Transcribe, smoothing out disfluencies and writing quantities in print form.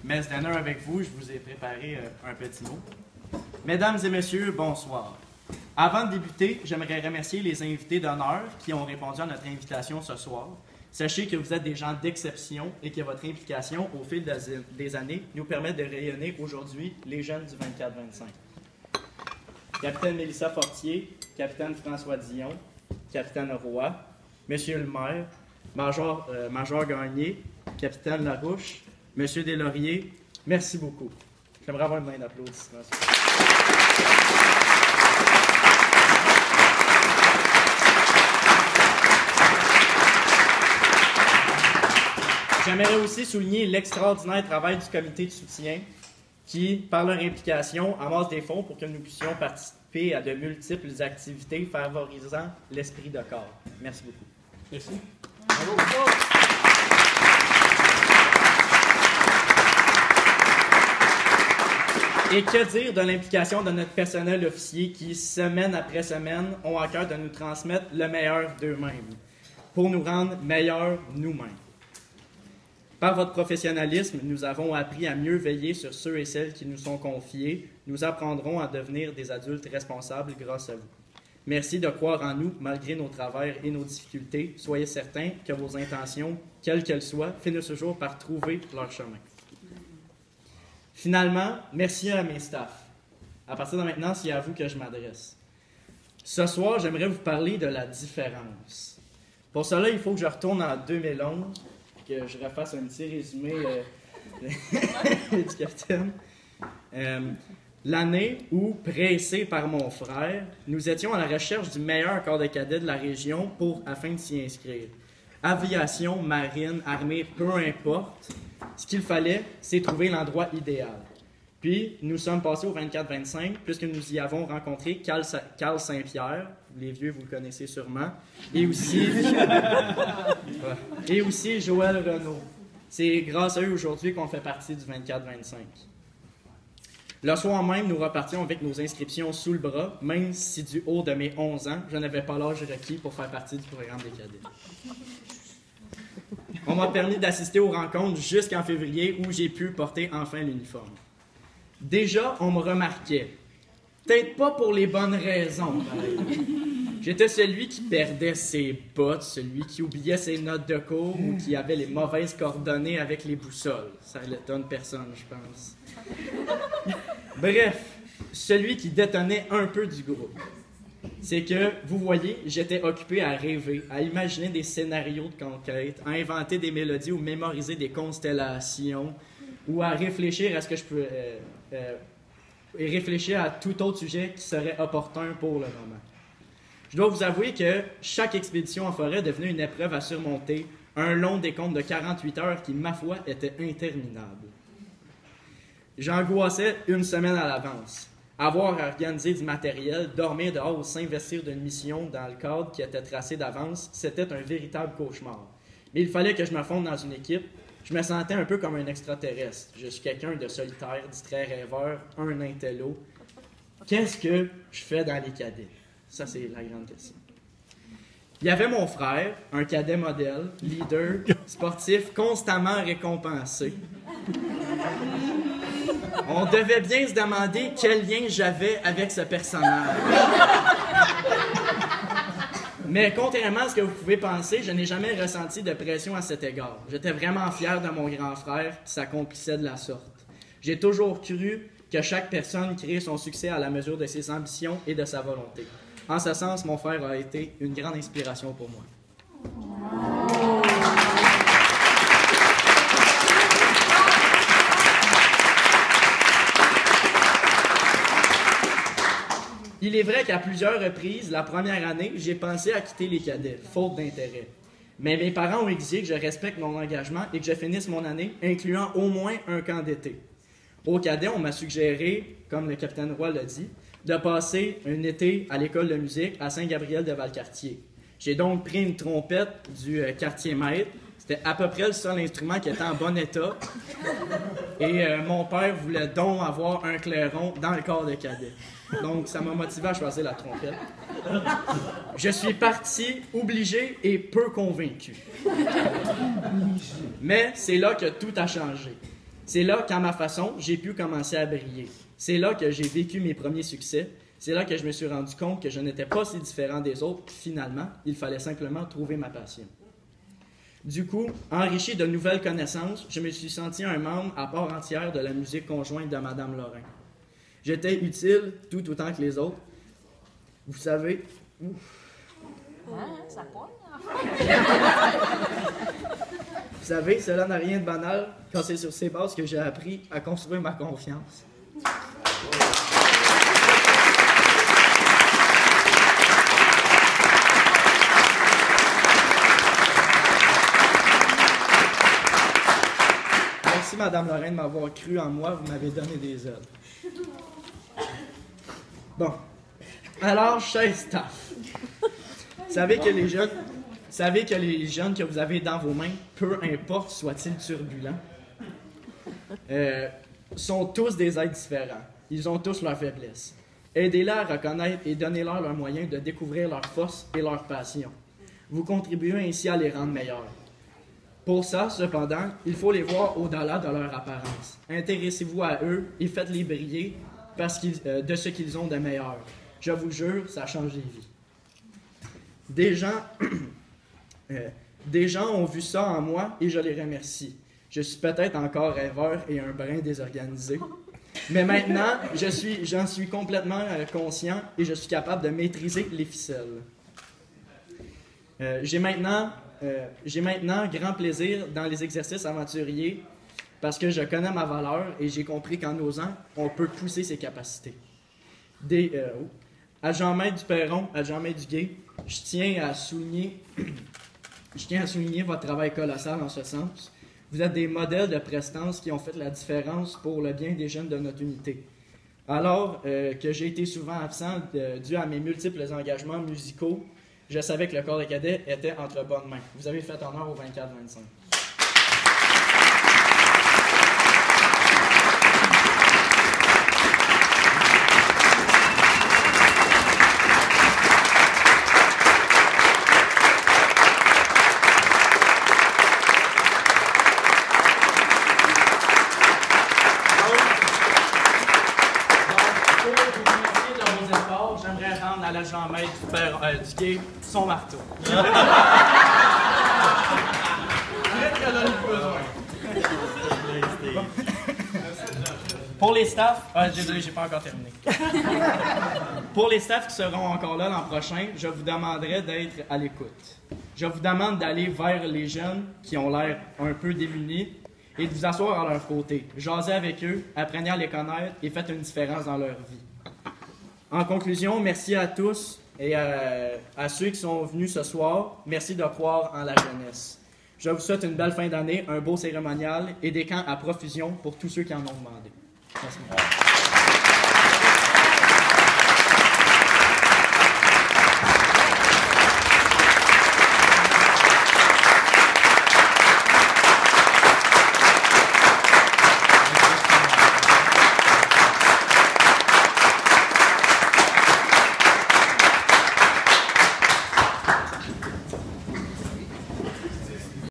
messe d'honneur avec vous, je vous ai préparé un petit mot. Mesdames et messieurs, bonsoir. Avant de débuter, j'aimerais remercier les invités d'honneur qui ont répondu à notre invitation ce soir. Sachez que vous êtes des gens d'exception et que votre implication au fil des années nous permet de rayonner aujourd'hui les jeunes du 24-25. Capitaine Mélissa Fortier, Capitaine François Dion, Capitaine Roy, Monsieur le maire, Major Gagné, Capitaine Larouche, Monsieur Deslauriers, merci beaucoup. J'aimerais avoir une main d'applaudissements. J'aimerais aussi souligner l'extraordinaire travail du comité de soutien qui, par leur implication, amasse des fonds pour que nous puissions participer à de multiples activités favorisant l'esprit de corps. Merci beaucoup. Merci. Bravo. Et que dire de l'implication de notre personnel officier qui, semaine après semaine, ont à cœur de nous transmettre le meilleur d'eux-mêmes pour nous rendre meilleurs nous-mêmes. Par votre professionnalisme, nous avons appris à mieux veiller sur ceux et celles qui nous sont confiés. Nous apprendrons à devenir des adultes responsables grâce à vous. Merci de croire en nous malgré nos travers et nos difficultés. Soyez certains que vos intentions, quelles qu'elles soient, finissent toujours par trouver leur chemin. Finalement, merci à mes staffs. À partir de maintenant, c'est à vous que je m'adresse. Ce soir, j'aimerais vous parler de la différence. Pour cela, il faut que je retourne en 2011, que je refasse un petit résumé du capitaine. L'année où, pressé par mon frère, nous étions à la recherche du meilleur corps de cadets de la région afin de s'y inscrire. Aviation, marine, armée, peu importe. Ce qu'il fallait, c'est trouver l'endroit idéal. Puis, nous sommes passés au 24-25, puisque nous y avons rencontré Carl Saint-Pierre, les vieux, vous le connaissez sûrement, et aussi Joël Renaud. C'est grâce à eux aujourd'hui qu'on fait partie du 24-25. Le soir même, nous repartions avec nos inscriptions sous le bras, même si du haut de mes 11 ans, je n'avais pas l'âge requis pour faire partie du programme des cadets. On m'a permis d'assister aux rencontres jusqu'en février où j'ai pu porter enfin l'uniforme. Déjà, on me remarquait. Peut-être pas pour les bonnes raisons, pareil. J'étais celui qui perdait ses bottes, celui qui oubliait ses notes de cours ou qui avait les mauvaises coordonnées avec les boussoles. Ça n'étonne personne, je pense. Bref, celui qui détonnait un peu du groupe. C'est que, vous voyez, j'étais occupé à rêver, à imaginer des scénarios de conquête, à inventer des mélodies ou mémoriser des constellations, ou à réfléchir à ce que je peux... et réfléchir à tout autre sujet qui serait opportun pour le moment. Je dois vous avouer que chaque expédition en forêt devenait une épreuve à surmonter, un long décompte de 48 heures qui, ma foi, était interminable. J'angoissais une semaine à l'avance. Avoir à organiser du matériel, dormir dehors ou s'investir d'une mission dans le cadre qui était tracé d'avance, c'était un véritable cauchemar. Mais il fallait que je me fonde dans une équipe. Je me sentais un peu comme un extraterrestre. Je suis quelqu'un de solitaire, distrait, rêveur, un intello. Qu'est-ce que je fais dans les cadets? Ça, c'est la grande question. Il y avait mon frère, un cadet modèle, leader, sportif, constamment récompensé. On devait bien se demander quel lien j'avais avec ce personnage. Mais contrairement à ce que vous pouvez penser, je n'ai jamais ressenti de pression à cet égard. J'étais vraiment fier de mon grand frère qui s'accomplissait de la sorte. J'ai toujours cru que chaque personne crée son succès à la mesure de ses ambitions et de sa volonté. En ce sens, mon frère a été une grande inspiration pour moi. Il est vrai qu'à plusieurs reprises, la première année, j'ai pensé à quitter les cadets, faute d'intérêt. Mais mes parents ont exigé que je respecte mon engagement et que je finisse mon année, incluant au moins un camp d'été. Au cadet, on m'a suggéré, comme le capitaine Roy l'a dit, de passer un été à l'école de musique à Saint-Gabriel-de-Valcartier. J'ai donc pris une trompette du quartier maître. C'était à peu près le seul instrument qui était en bon état. Et mon père voulait donc avoir un clairon dans le corps de cadet. Donc, ça m'a motivé à choisir la trompette. Je suis parti obligé et peu convaincu. Mais c'est là que tout a changé. C'est là qu'à ma façon, j'ai pu commencer à briller. C'est là que j'ai vécu mes premiers succès. C'est là que je me suis rendu compte que je n'étais pas si différent des autres. Finalement, il fallait simplement trouver ma passion. Du coup, enrichi de nouvelles connaissances, je me suis senti un membre à part entière de la musique conjointe de Madame Lorrain. J'étais utile tout autant que les autres. Vous savez... Ça pogne, Vous savez, cela n'a rien de banal quand c'est sur ces bases que j'ai appris à construire ma confiance. Merci, Madame Lorraine, de m'avoir cru en moi. Vous m'avez donné des ailes. Bon. Alors, cher staff, savez que les jeunes que vous avez dans vos mains, peu importe soient-ils turbulents, sont tous des êtres différents. Ils ont tous leurs faiblesses. Aidez-les à reconnaître et donnez-leur leurs moyens de découvrir leurs forces et leurs passions. Vous contribuez ainsi à les rendre meilleurs. Pour ça, cependant, il faut les voir au-delà de leur apparence. Intéressez-vous à eux et faites-les briller de ce qu'ils ont de meilleur. Je vous jure, ça change les vies. Des gens ont vu ça en moi et je les remercie. Je suis peut-être encore rêveur et un brin désorganisé. Mais maintenant, j'en suis complètement conscient et je suis capable de maîtriser les ficelles. J'ai maintenant grand plaisir dans les exercices aventuriers parce que je connais ma valeur et j'ai compris qu'en osant, on peut pousser ses capacités. À Jean-Maître du Perron, à Jean-Maître du Gué, je tiens à souligner votre travail colossal en ce sens. Vous êtes des modèles de prestance qui ont fait la différence pour le bien des jeunes de notre unité. Alors que j'ai été souvent absent dû à mes multiples engagements musicaux, je savais que le corps des cadets était entre bonnes mains. Vous avez fait honneur au 24-25. À la Jean-Maître du Gué, son marteau. Pour les staffs... désolé, j'ai pas encore terminé. Pour les staffs qui seront encore là l'an prochain, je vous demanderai d'être à l'écoute. Je vous demande d'aller vers les jeunes qui ont l'air un peu démunis et de vous asseoir à leur côté. Jasez avec eux, apprenez à les connaître et faites une différence dans leur vie. En conclusion, merci à tous et à ceux qui sont venus ce soir. Merci de croire en la jeunesse. Je vous souhaite une belle fin d'année, un beau cérémonial et des camps à profusion pour tous ceux qui en ont demandé. Merci.